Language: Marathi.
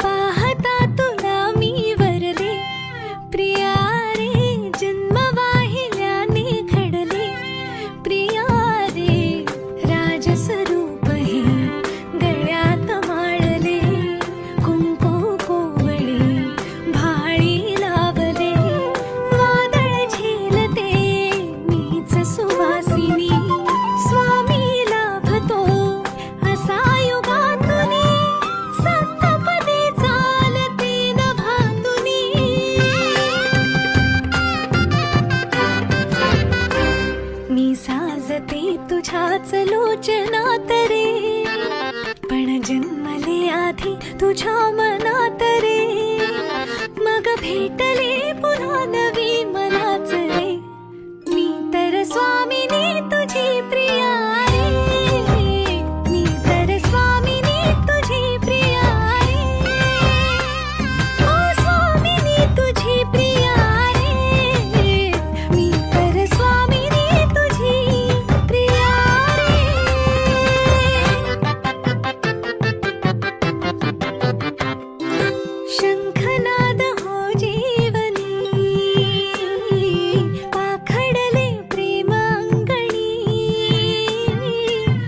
पाहता तुला मी वरले प्रिया रे, जन्म वाहिल्याने घडले प्रिया रे, राजस्वरूप हे गळ्यात माळले, कुंकू कोवळे भाळी लावले, वादळ झेलते मीच सुवासिनी, स्वामी लाभतो असा युगातुनी, सप्तपदी चालते नभातुनी. मी साजते तुझ्याच लोचनात रे, पण जन्मले आधी तुझ्या मनात रे, मग भेटले पुन्हा नवी मनाच रे, मी तर स्वामिनी तुझी प्रिया